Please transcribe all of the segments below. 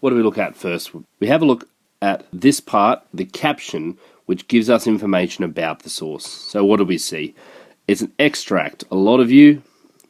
what do we look at first? We have a look at this part, the caption, which gives us information about the source. So what do we see? It's an extract. A lot of you,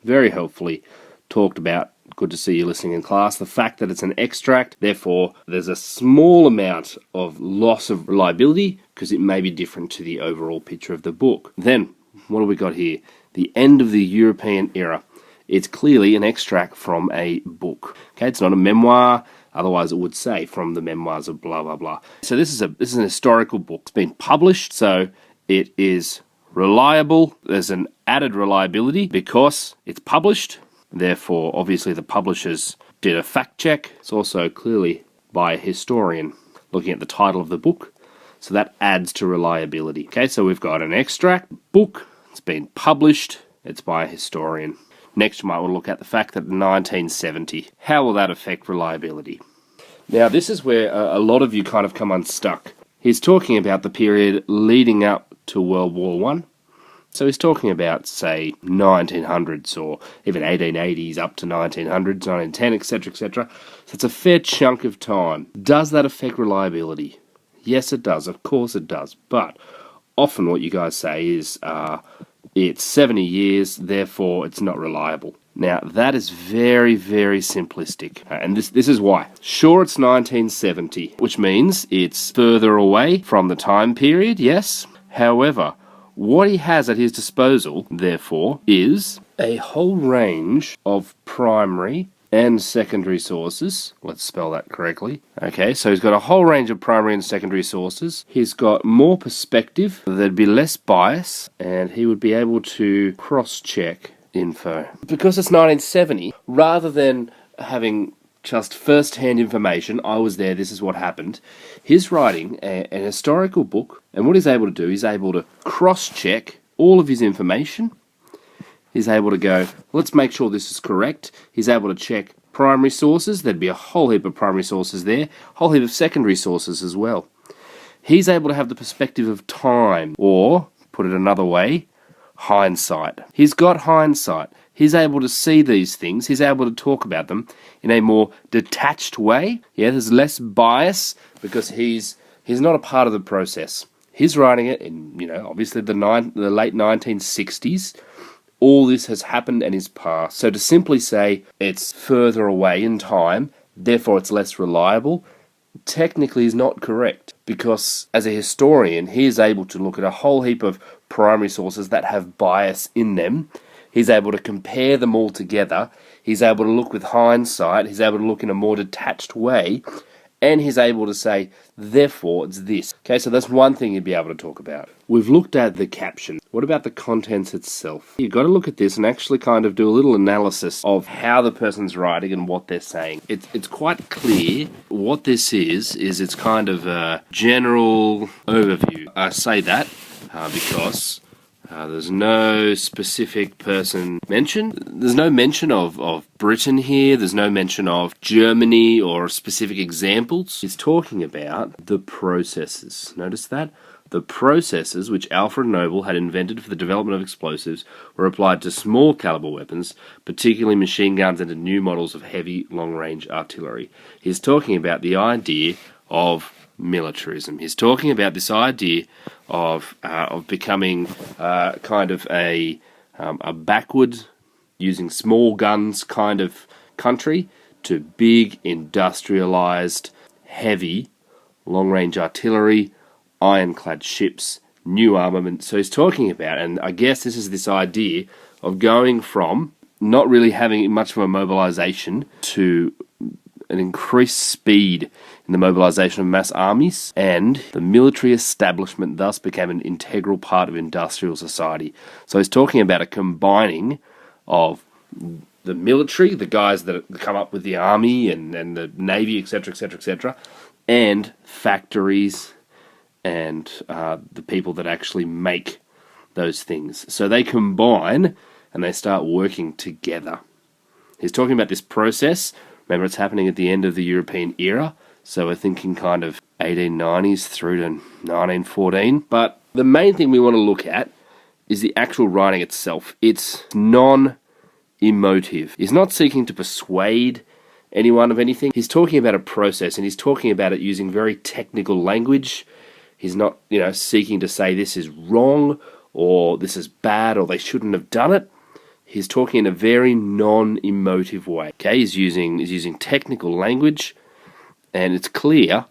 very helpfully, talked about, good to see you listening in class, the fact that it's an extract, therefore there's a small amount of loss of reliability because it may be different to the overall picture of the book. Then, what do we got here? The end of the European era. It's clearly an extract from a book. Okay, it's not a memoir, otherwise it would say from the memoirs of blah blah blah. So this is an historical book. It's been published, so it is reliable. There's an added reliability because it's published. Therefore, obviously the publishers did a fact check. It's also clearly by a historian looking at the title of the book. So that adds to reliability. Okay, so we've got an extract book. It's been published. It's by a historian. Next, you might want to look at the fact that 1970. How will that affect reliability? Now, this is where a lot of you kind of come unstuck. He's talking about the period leading up to World War One. So he's talking about, say, 1900s or even 1880s up to 1900s, 1910, etc., etc. So it's a fair chunk of time. Does that affect reliability? Yes, it does. Of course it does. But often what you guys say is it's 70 years, therefore it's not reliable. Now, that is very, very simplistic. And this is why. Sure, it's 1970, which means it's further away from the time period, yes. However, what he has at his disposal, therefore, is a whole range of primary and secondary sources. Let's spell that correctly. Okay, so he's got a whole range of primary and secondary sources. He's got more perspective, there'd be less bias, and he would be able to cross-check info. Because it's 1970, rather than having just first-hand information, I was there, this is what happened, he's writing an historical book, and what he's able to do, he's able to cross-check all of his information. He's able to go, let's make sure this is correct. He's able to check primary sources. There'd be a whole heap of primary sources there, a whole heap of secondary sources as well. He's able to have the perspective of time, or, put it another way, hindsight. He's got hindsight. He's able to see these things. He's able to talk about them in a more detached way. Yeah, there's less bias because he's not a part of the process. He's writing it in, obviously the late 1960s. All this has happened and is past. So to simply say it's further away in time, therefore it's less reliable, technically is not correct. Because as a historian, he is able to look at a whole heap of primary sources that have bias in them. He's able to compare them all together. He's able to look with hindsight. He's able to look in a more detached way. And he's able to say, therefore, it's this. Okay, so that's one thing you'd be able to talk about. We've looked at the caption. What about the contents itself? You've got to look at this and actually kind of do a little analysis of how the person's writing and what they're saying. It's quite clear what this is it's kind of a general overview. I say that because there's no specific person mentioned. There's no mention of Britain here. There's no mention of Germany or specific examples. He's talking about the processes. Notice that? The processes which Alfred Nobel had invented for the development of explosives were applied to small caliber weapons, particularly machine guns and to new models of heavy long-range artillery. He's talking about the idea of militarism. He's talking about this idea of becoming kind of a backward, using small guns kind of country to big, industrialized, heavy, long-range artillery, ironclad ships, new armament. So he's talking about, and I guess this is this idea of going from not really having much of a mobilization to an increased speed in the mobilization of mass armies, and the military establishment thus became an integral part of industrial society. So he's talking about a combining of the military, the guys that come up with the army and the navy, etc., etc., etc., and factories and the people that actually make those things. So they combine and they start working together. He's talking about this process. Remember, it's happening at the end of the European era, so we're thinking kind of 1890s through to 1914. But the main thing we want to look at is the actual writing itself. It's non-emotive. He's not seeking to persuade anyone of anything. He's talking about a process, and he's talking about it using very technical language. He's not, seeking to say this is wrong or this is bad or they shouldn't have done it. He's talking in a very non-emotive way. Okay, he's using technical language, and it's clear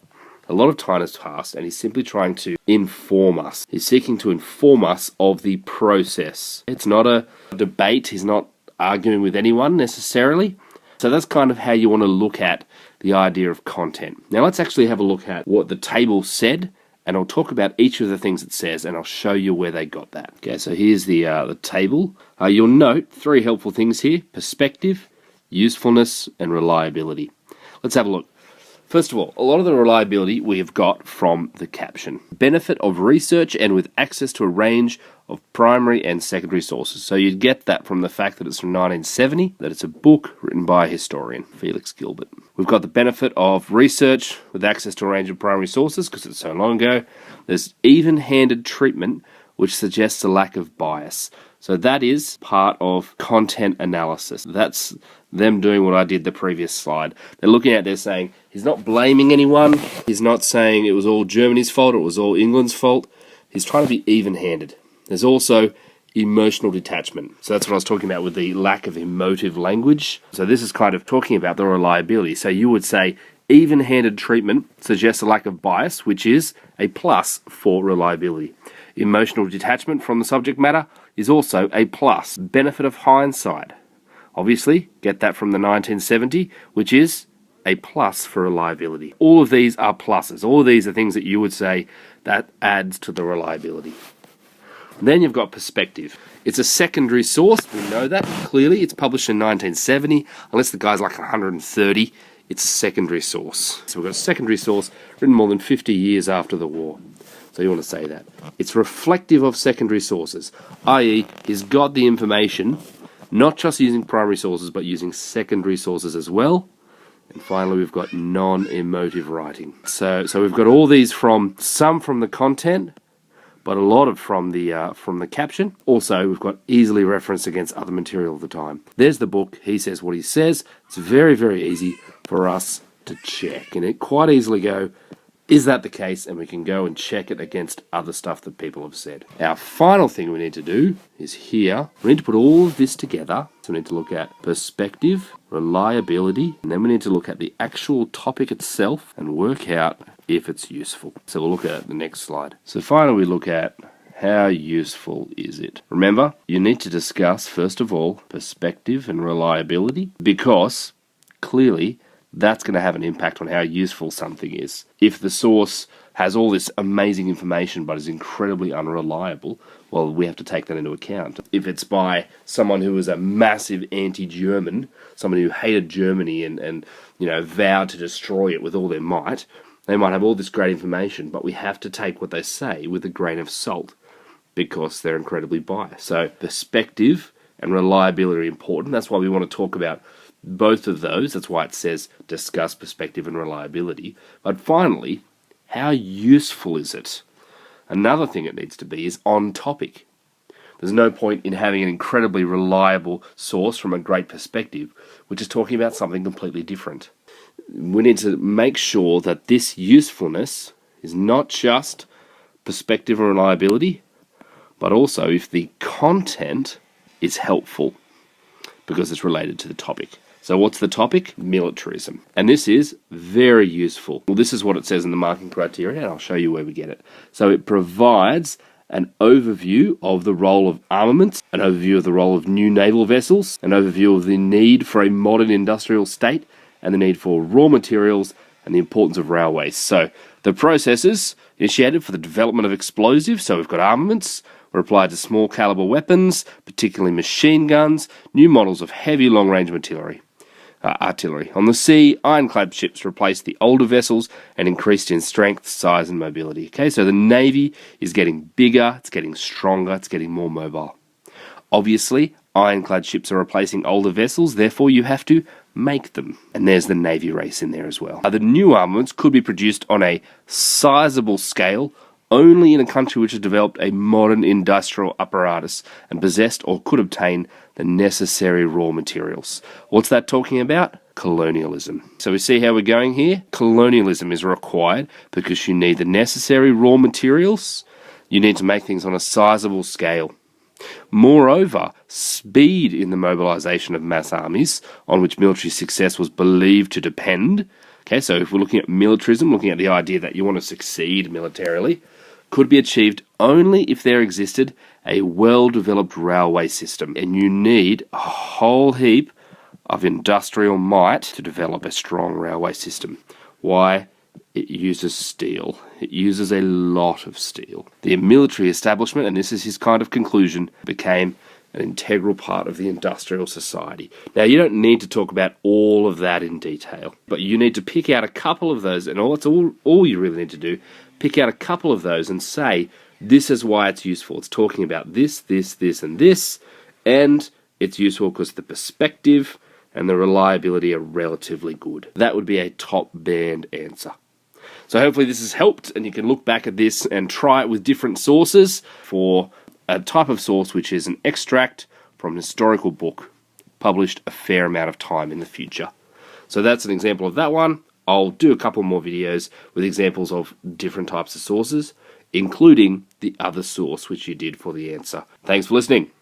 a lot of time has passed, and he's simply trying to inform us. He's seeking to inform us of the process. It's not a debate. He's not arguing with anyone necessarily. So that's kind of how you want to look at the idea of content. Now let's actually have a look at what the table said, and I'll talk about each of the things it says, and I'll show you where they got that. Okay, so here's the table. You'll note 3 helpful things here: perspective, usefulness, and reliability. Let's have a look. First of all, a lot of the reliability we have got from the caption. Benefit of research and with access to a range of primary and secondary sources. So you'd get that from the fact that it's from 1970, that it's a book written by a historian, Felix Gilbert. We've got the benefit of research with access to a range of primary sources because it's so long ago. There's even-handed treatment, which suggests a lack of bias. So that is part of content analysis. That's them doing what I did the previous slide. They're looking at, they're saying, he's not blaming anyone. He's not saying it was all Germany's fault or it was all England's fault. He's trying to be even-handed. There's also emotional detachment. So that's what I was talking about with the lack of emotive language. So this is kind of talking about the reliability. So you would say even-handed treatment suggests a lack of bias, which is a plus for reliability. Emotional detachment from the subject matter is also a plus. Benefit of hindsight. Obviously, get that from the 1970, which is a plus for reliability. All of these are pluses. All of these are things that you would say that adds to the reliability. Then you've got perspective. It's a secondary source. We know that clearly. It's published in 1970. Unless the guy's like 130, it's a secondary source. So we've got a secondary source written more than 50 years after the war. So you want to say that. It's reflective of secondary sources, i.e. he's got the information not just using primary sources, but using secondary sources as well. And finally, we've got non-emotive writing. So we've got all these some from the content, but a lot of from the caption. Also, we've got easily referenced against other material of the time. There's the book. He says what he says. It's very, very easy for us to check, and it quite easily go, is that the case? And we can go and check it against other stuff that people have said. Our final thing we need to do is here. We need to put all of this together. So we need to look at perspective, reliability, and then we need to look at the actual topic itself and work out if it's useful. So we'll look at the next slide. So finally we look at how useful is it? Remember, you need to discuss, first of all, perspective and reliability, because clearly that's going to have an impact on how useful something is. If the source has all this amazing information but is incredibly unreliable, well, we have to take that into account. If it's by someone who was a massive anti-German, someone who hated Germany and vowed to destroy it with all their might, they might have all this great information, but we have to take what they say with a grain of salt because they're incredibly biased. So perspective and reliability are important. That's why we want to talk about both of those. That's why it says discuss perspective and reliability. But finally, how useful is it? Another thing it needs to be is on topic. There's no point in having an incredibly reliable source from a great perspective, which is talking about something completely different. We need to make sure that this usefulness is not just perspective and reliability, but also if the content is helpful because it's related to the topic. So what's the topic? Militarism. And this is very useful. Well, this is what it says in the marking criteria, and I'll show you where we get it. So it provides an overview of the role of armaments, an overview of the role of new naval vessels, an overview of the need for a modern industrial state, and the need for raw materials, and the importance of railways. So the processes initiated for the development of explosives, so we've got armaments, were applied to small caliber weapons, particularly machine guns, new models of heavy long-range artillery. On the sea, ironclad ships replaced the older vessels and increased in strength, size and mobility. Okay, so the Navy is getting bigger, it's getting stronger, it's getting more mobile. Obviously, ironclad ships are replacing older vessels, therefore you have to make them. And there's the Navy race in there as well. The new armaments could be produced on a sizable scale only in a country which has developed a modern industrial apparatus and possessed or could obtain the necessary raw materials. What's that talking about? colonialism. So we see how we're going here. Colonialism is required because you need the necessary raw materials. You need to make things on a sizable scale. Moreover, speed in the mobilisation of mass armies, on which military success was believed to depend. Okay, so if we're looking at militarism, looking at the idea that you want to succeed militarily, could be achieved only if there existed a well-developed railway system. And you need a whole heap of industrial might to develop a strong railway system. Why? It uses steel. It uses a lot of steel. The military establishment, and this is his kind of conclusion, became an integral part of the industrial society. Now, you don't need to talk about all of that in detail, but you need to pick out a couple of those, and that's all you really need to do. Pick out a couple of those and say, this is why it's useful. It's talking about this, this, this, and this, and it's useful because the perspective and the reliability are relatively good. That would be a top band answer. So hopefully this has helped, and you can look back at this and try it with different sources for a type of source which is an extract from an historical book published a fair amount of time in the future. So that's an example of that one. I'll do a couple more videos with examples of different types of sources, including the other source which you did for the answer. Thanks for listening.